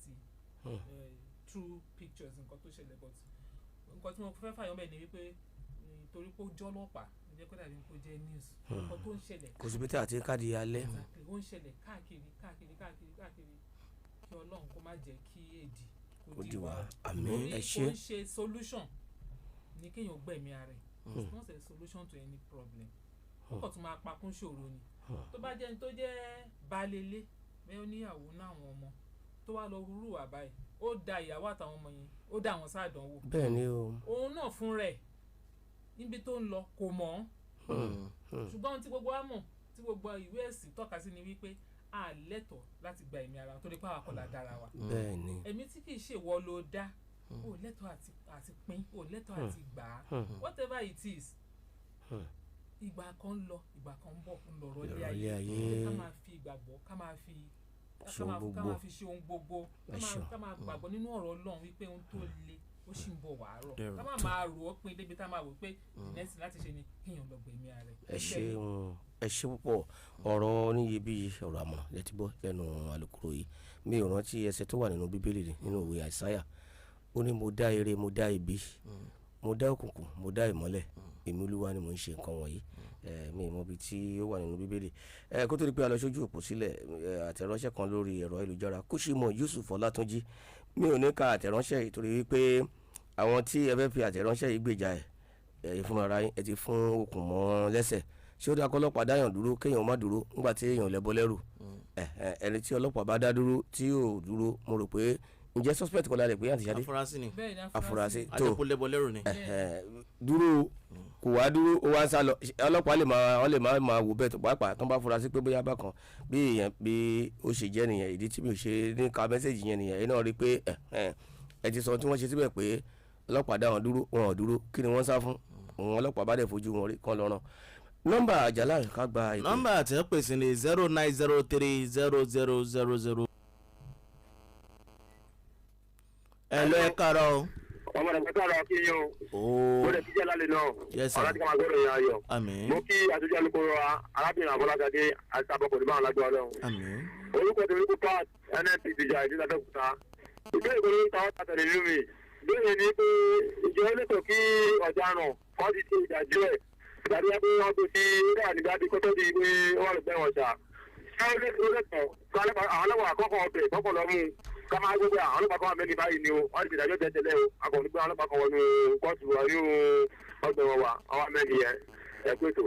true pictures nǹkan tó ṣẹlẹ̀ but nǹkan tí mo fẹ́ fàyọ́ bẹ́ẹ̀ ni wípé torí pé ó jọ́ ọlọ́pàá ẹ jẹ́ kó dàbí kó jẹ́ news nǹkan tó ń ṣẹlẹ̀ kò sí pété àti káàdì alẹ́ ó ń ṣẹlẹ̀ káàkiri kí Ọlọ́run kó má jẹ́ kí èdè kò di wá àmín ẹ ṣé kò ń ṣe solution ní kéèyàn gbẹ̀mí ara ẹ̀ it's not a solution to any problem ó kàn tún máa pakún ṣòro ni tó bá jẹ́ tó jẹ́ balẹ̀lé bẹ́ẹ̀ ó níyàwó náà àwọn ọmọ tó wá lọ rúrú wà báyìí ó da ìyàwó àtàwọn ọmọ yẹn ó dá àwọn sáàdánwò bẹ́ẹ̀ ni o òun náà fún rẹ̀ níbi tó ń lọ kò mọ̀ ṣùgbọ́n tí gbogbo wa mọ̀ tí gbogbo ìwé ẹ̀sìn tọ́ka sí ni wípé a lẹ́tọ̀ọ́ láti gba ẹ̀mí ara torí pé àwa kọ́ la dára wa bẹ́ẹ̀ ni ẹ̀mí tí kì í ṣe wọ́ ló dá o lẹ́tọ̀ọ́ àti pín o lẹ́tọ̀ọ́ àti gbà á whatever it is ìgbà kan lọ ìgbà kan ń bọ̀ ń lọ̀rọ̀ ilé ayé ká máa fi ìgbàgbọ́ ká máa fi ṣe ohun gbogbo ká máa gbàgbọ́ nínú ọ̀rọ̀ Ọlọ́run wípé ohun tó le ó sì ń bọ̀ wá rọ̀ ká máa rò ó pin débi tá máa wò pé ìnẹ́sì láti ṣe ni kéèyàn lọ gbẹ̀mí ààrẹ. ẹ ṣe púpọ̀ ọ̀rọ̀ oníyebíye ọ̀rọ̀ àmọ̀ràn lẹ́tí gbọ́ lẹ́nu alukoro yìí mi ò rántí ẹsẹ̀ tó wà nínú bíbélì nínú ìwé àìsáyà ó ní mo dá ire mo dá ibi mo dá òkùnkùn mo dá ìmọ́lẹ̀ èmi Olúwa ni mo ń ṣe nǹkan wọ̀nyí mi mọ ibi tí ó wà nínú bíbélì kó tó di pé a lọ sójú òpó sílẹ̀ àtẹ̀ránṣẹ́ kan lórí ẹ̀rọ ayélujára Kúṣímọ̀ Yusuf Ọlátúnjí mi ò ní ka àtẹ̀ránṣẹ́ yìí torí wípé àwọn tí ẹ fẹ́ fi àtẹ̀ránṣẹ́ yìí gbèjà ẹ̀ fún ara yín ẹ ti fún okùn mọ́ lẹ́sẹ̀ ṣé ó dá kọ́ ọlọ́pàá dáyàn dúró kéèyàn má dúró nígbà tí èèyàn lẹ́bọ lẹ́rù ẹni tí ọlọ́pàá bá dá dúró tí yóò dúró mo rò pé ǹjẹ́ suspect kọ́ lálẹ́ pé àǹtí Ṣadé Afurasi tó adépolébọ lẹ́rù ni dúró kò wá dúró ó wá ń sá lọ ọlọ́pàá lè máa wò bẹ́ẹ̀ tó pàápàá tó ń bá fura sí pé bóyá bákan bí èèyàn bí ó ṣe jẹ́ nìyẹn ìdí tí mi ò ṣe ní ka mẹ́sẹ̀gì yẹn nìyẹn ẹ náà rí i pé ẹ ti sọ tí wọ́n ṣe síbẹ̀ pé ọlọ́pàá dá wọn dúró wọn ò dúró kí ni wọ́n sá fún òun ọlọ́pàá bá dẹ̀ fojú wọn rí kán lọ́rùn nọ́mbà àjàlá ká gba ìpè. nọ́mbà àti pèsè ní 09030000. ẹ lọ ẹ káàárọ̀ o. ọmọ rẹ̀ pẹ́tà rọ̀ kí yín o. ó lè kíjẹ́ lálẹ́ náà. Yes, sir. ọ̀rọ̀ tí ká máa gbọ́dọ̀ yẹn ayọ̀. Àmín. mo kí àtúnjẹ́ alukoro arábìnrin Àbọ́lágadé àti àbọ̀kọ̀ ní báwọn lájọ́ ọlọ́run. Àmín. orúkọ tèmi kú pat NNPC ìjà ìdílé Abẹ́òkúta. ìbéèrè kan ló ń ta ọ́ tàtẹ̀lé nínú mi. ìbéèrè ni pé ìjọ elétò kí ọ̀daràn kọ́ ti ṣe ìdájọ́ ẹ̀ ìdájọ́ pé wọ́n ti fi wà nígbà tí kótó di pé wọ́n lè bẹ́ wọn ṣá. ṣé ó lẹ́tọ̀ àwọn ọlọ́wọ́ àkọ́kọ́ ọbẹ̀ kọ́kọ́ lọ mú ká máa gbogbo àwọn ọlọ́pàá kan wà mẹ́rin báyìí ni o wọ́n ti ìdájọ́ tẹ̀tẹ̀lẹ́ o akọ̀wé gbé àwọn ọlọ́pàá kan wọnú kóòtù wa ní ọgbẹ̀ wọn wa àwọn mẹ́rin yẹn ẹ pé tó.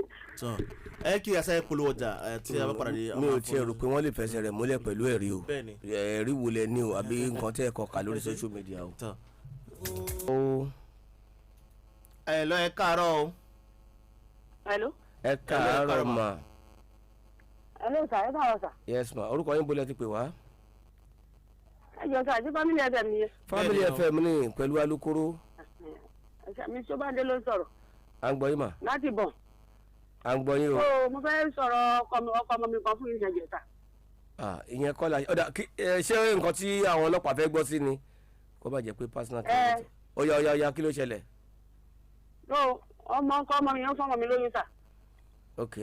ẹ kí asa polówó ọjà tí a bá padà dé. mi ò tiẹ̀ rò pé wọ́n lè fẹsẹ̀ rẹ̀ múlẹ̀ pẹ̀lú ẹ̀rí o ẹ̀rí wo lẹ ní o àbí nǹkan tẹ́ ẹ kọ kà lórí social media o. ẹ lọ ẹ káàárọ̀ o. Hello. ẹ káàárọ̀ ma. Hello sir, ẹ káàárọ̀ sir. Yes ma orúkọ yín bolẹ̀ ti pè wá. ẹ jọ sir àti Family FM ni. Family FM ni pẹ̀lú alukoro. mi Ṣọ́bádé ló ń sọ̀rọ̀. à ń gbọ́ yín mà. láti bọ̀. à ń gbọ́ yín o. mo fẹ́ sọ̀rọ̀ ọkọ ọmọ mi kan fún ìṣẹ̀jẹ̀ ta. ìyẹn kọ́ la ọ̀dà ṣé nǹkan tí àwọn ọlọ́pàá fẹ́ gbọ́ sí ni kó bá jẹ́ pé personal care. ó yá kí ló ṣẹlẹ̀. ọmọ mi yẹn fọmọ mi lóyún sà. ok.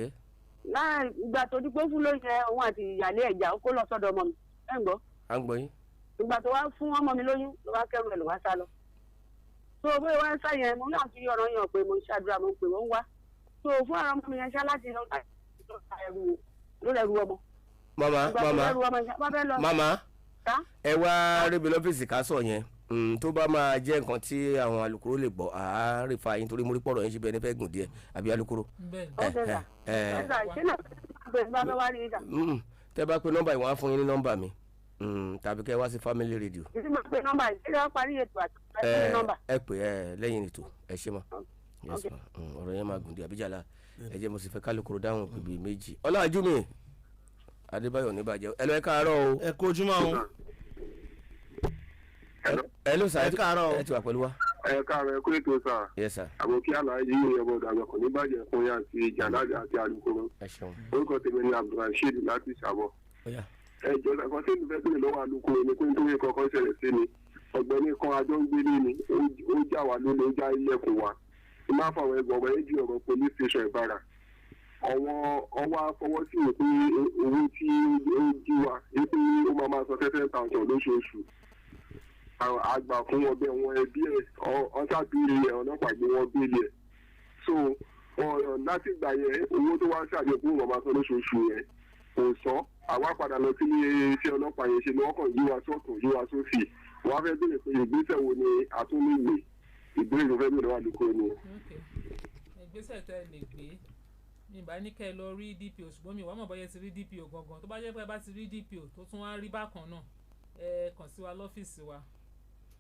láì ìgbà tó dípò fún lóyún yẹn òun àti ìyálé ẹ̀já ó kó lọ sọ́dọ̀ ọmọ mi ẹ̀ ń gbọ́. à ń gbọ́ yín. ìgbà tó wá fún ọmọ mi lóyún ló wá kẹ́rù ẹ̀ ló wá sá lọ. tó o bóyá wá ń sá yẹn mo náà fi ọ̀rọ̀ yàn pé mo ṣàdúrà mo ń pè wọ́n wá. tó o fún àwọn ọmọ mi yẹn ṣá láti lọ lórí ẹrù ọmọ. mama ẹ wá rébi lọ́fíìsì ká sọ yẹn tó bá máa jẹ́ nǹkan tí àwọn alukoro lè gbọ́ àárẹ̀ fa yín torí mo rí pọ̀rọ̀ yín ṣe bí ẹni fẹ́ gùn díẹ̀ àbí alukoro. tẹ́ bá pe nọ́mbà ìwọ̀n á fún yín ní nọ́mbà mi tàbí kẹ́ wá sí family radio. ẹ pè ẹ lẹ́yìn ètò ẹ ṣe mọ́ ọ̀rọ̀ yẹn máa gùn díẹ̀ àbíjàlá ẹ jẹ́ mo sì fẹ́ kálukoro dáhùn bíbí méjì. ọlájúmi adébáyọ̀ níbàjẹ́ ẹ lọ ẹ káàárọ̀ o. ẹ kú ojúmọ́ o. ẹ ló sà ẹ káàárọ̀ o. ẹ ti wà pẹ̀lú wa. ẹ káàárọ̀ ẹ kú ètò sà. yes sir. àbòkí àlàyé yìí ẹ̀bọ̀ dàgbà kò ní bàjẹ́ fún yà àti jàǹdàjà àti alukoro. ẹ ṣeun. orúkọ tèmi ni Abdulrasheed láti Ṣàbọ̀. ẹ jọ ẹ̀kọ́ tí mi fẹ́ bèrè lọ́wọ́ alukoro ni pé nítorí kankan ṣẹlẹ̀ sí mi ọ̀gbẹ́ni kan àjọ ń gbélé ni ó já wa lólè ó já ilẹ̀kùn wa ẹ má fọwọ́ ẹgbọ̀n ọ̀gbẹ́ méjì ọ̀rọ̀ police station Ìbàrà ọwọ́ afọwọ́sí pé owó tí ó jí wa pé ó máa sọ 7,000 lóṣooṣù àgbà fún ọbẹ̀ wọn ẹbí ẹ̀ ọ̀sàbíire ẹ̀ ọlọ́pàá gbé wọn bílé ẹ̀ so láti gbà yẹn owó tó wá ṣàjẹkùn wọn máa sọ lóṣooṣù yẹn kò sọ àwa padà lọ sí iléeṣẹ́ ọlọ́pàá yẹn ṣe ni wọ́n kàn yí wa sọ́tún yí wa sófì wọ́n á fẹ́ béèrè pé ìgbésẹ̀ wo ni àtúnlẹ̀gbẹ̀ ìbéèrè ló fẹ́ béèrè wà lóko ni. ìgbésẹ̀ tẹ́ ẹ lè gbé mi bá ní kẹ́ ẹ lọ rí DPO ṣùgbọ́n mi wàá mọ̀ bọ́yẹ ti rí DPO gangan tó bá jẹ́ pé ẹ bá ti rí DPO tó tún wá rí bákan náà ẹ kàn sí wa lọ́fíìsì wa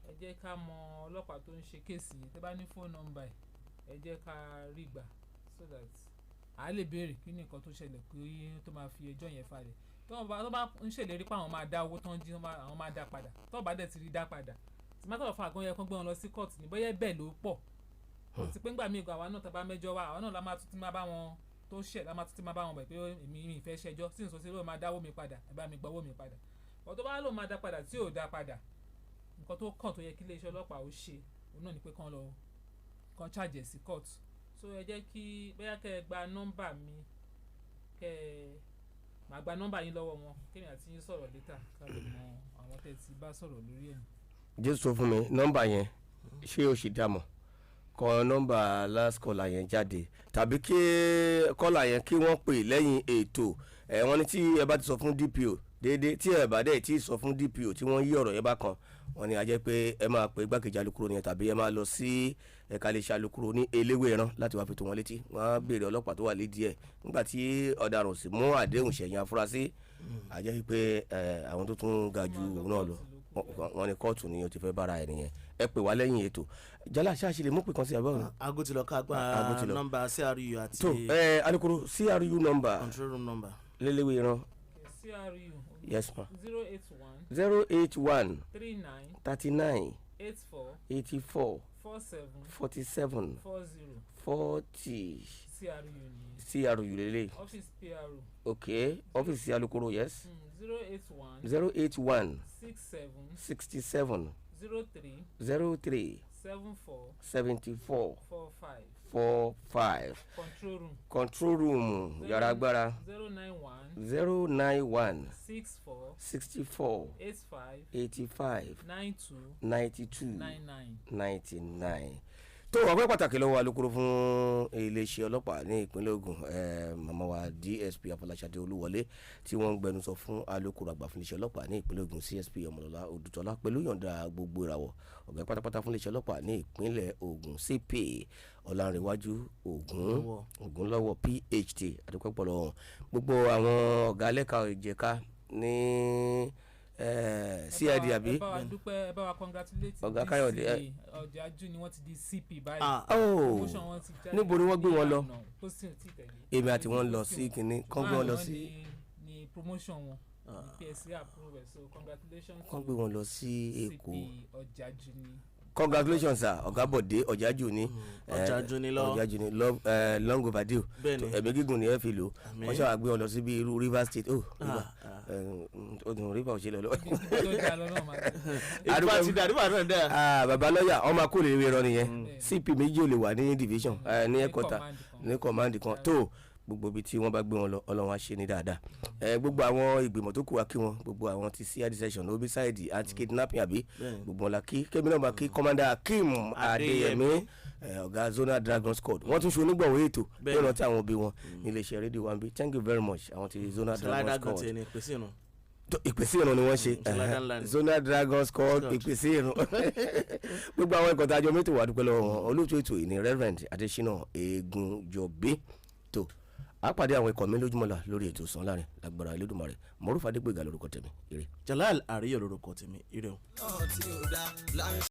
ẹ jẹ́ ká mọ ọlọ́pàá tó ń ṣe kéèsì yìí tẹ́ bá ní fóònù nọ́mbà ẹ jẹ́ ká rí gbà so that a lè béèrè kí ni nǹkan tó ṣẹlẹ̀ pé tó máa fi ẹjọ́ yẹn falẹ̀ tó bá ń ṣèlérí pé àwọn máa dá owó tó ń jí àwọn máa dá padà tó bá dẹ̀ ti rí dá padà tí má tọ̀rọ̀ fún àgọ́ yẹn kán gbé wọn lọ sí kóòtù ní bóyá bẹ́ẹ̀ ló pọ̀ kò sí pé ńgbà míì àwa náà tàbá mẹ́jọ wa àwa náà la máa tún ti máa bá wọn tó ṣẹ̀ la máa títí máa bá wọn bẹ̀ pé èmi ìfẹ́ ṣẹjọ́ tí n sọ sí ló máa dáwó mi padà ẹ bá mi gbọ́ owó mi padà ọ̀ tó bá lò máa dá padà tí ò dá padà nǹkan tó kàn tó yẹ kí iléeṣẹ́ ọlọ́pàá ó ṣe òun náà ni pé kàn charge ẹ̀ sí court so ẹ jẹ́ kí bóyá kẹ́ ẹ gba nọ́mbà mi kẹ́ ẹ máa gba nọ́mbà yín lọ́wọ́ wọn kémi àti yín sọ̀rọ̀ later ká lè mọ àwọn tẹ́ ti bá sọ̀rọ̀ lórí ẹ̀. jésù sọ fún mi nọ́mbà yẹn ṣé o sì dá mọ̀ kọ nọ́mbà last caller yẹn jáde tàbí kí caller yẹn kí wọ́n pè lẹ́yìn ètò wọ́n ní tí ẹ bá ti sọ fún DPO déédéé tí ẹ bá dẹ̀ tí sọ fún DPO tí wọ́n yí ọ̀rọ̀ yẹn bá kan wọ́n ní a jẹ́ pé ẹ máa pe igbákejì alukoro yẹn tàbí ẹ máa lọ sí ẹ̀ka iléeṣẹ́ alukoro ní Eléwéran láti wá fi tó wọn létí wọ́n á béèrè ọlọ́pàá tó wà lédi ẹ̀ nígbà tí ọ̀daràn sì mú àdéhùn ṣẹ̀yìn afurasí a jẹ́ pé àwọn tó tún ga jù náà lọ wọ́n ní kóòtù ni o ti fẹ́ bára ẹ̀ nìyẹn ẹ pè wá lẹ́yìn ètò jálá ṣáàṣì lè mú pè kan sí abọ́ rẹ̀. aago ti lọ ká gba nọ́mbà CRU àti. tó alukoro CRU nọ́mbà control room number. Léléwéran. CRU. Yes ma. 081. 39. 84. 47. 40. CRU lele. Office PRO. Okay, office alukoro yes. 081. 67. 03. 74. 45. Control room. Yàrá agbára. 091. 64. 85. 92. 99. tó ọpẹ́ pàtàkì lọ́wọ́ alukoro fún iléeṣẹ́ ọlọ́pàá ní ìpínlẹ̀ Ògùn màmá wa DSP Afọláṣadé Olúwọlé tí wọ́n ń gbẹnusọ fún alukoro àgbà fún iléeṣẹ́ ọlọ́pàá ní ìpínlẹ̀ Ògùn CSP Ọmọlọ́lá Odùtọ́lá pẹ̀lú yọ̀ǹda gbogbo ìràwọ̀ ọ̀gá pátápátá fún iléeṣẹ́ ọlọ́pàá ní ìpínlẹ̀ Ògùn CP Ọlánrewájú Ògúnlọ́wọ̀ PhD àdúpẹ́pọ̀lọ́ gbogbo àwọn ọ̀gá lẹ́ka ìjẹ̀ka ní CID àbí. ẹ bá wa dúpẹ́ ẹ bá wa congratulate ọ̀gá Káyọ̀dé Ọ̀jájú ni wọ́n ti di CP báyìí. níbo ni wọ́n gbé wọn lọ èmi àti wọn lọ sí kínní kán gbé wọn lọ sí. ni promotion wọn PSC approve so congratulations. kán gbé wọn lọ sí Èkó. CP Ọ̀jájú ni. Congratulations sir ọ̀gá Bọ̀dé Ọ̀jájú ni long overdue ẹ̀mí gígùn ni ẹ fi lò wọ́n ṣàwà gbé wọn lọ sí bí irú Rivers State river òṣèlú lọ. bàbá lọ́yà ọmọ akó lè rọ nìyẹn CP méjì ò lè wà ní division ní ẹ̀kọ́ta ní command kan tó gbogbo ibi tí wọ́n bá gbé wọn lọ Ọlọ́run á ṣe ní dáadáa gbogbo àwọn ìgbìmọ̀ tó kù wá kí wọn gbogbo àwọn ti CID section homicide anti kidnapping àbí gbogbo wọn la kí kébí náà máa kí commander Akeem Adéyẹmí ọ̀gá zonal dragon squad wọ́n tún ṣe onígbọ̀wọ́ ètò lọ́nà tí àwọn òbí wọn nílé iṣẹ́ rédíò wa ń bí thank you very much àwọn ti zonal dragon squad ìpèsè ìrun ni wọ́n ṣe zonal dragon squad ìpèsè ìrun gbogbo àwọn ìkọ̀tà àjọ mẹ́tò wà dúpẹ́ lọ́wọ́ wọn olóòtú ètò ìní Reverend Adésínà Egunjọbí tó àpàdé àwọn ikọ̀ mi lójúmọ́lá lórí ètò Sàn Láàrin lágbára Elédùmarè Mọ̀rúfà Adégbèga lórúkọ tèmi ire. Jalal Àríyọ̀ lórúkọ tèmi ire o.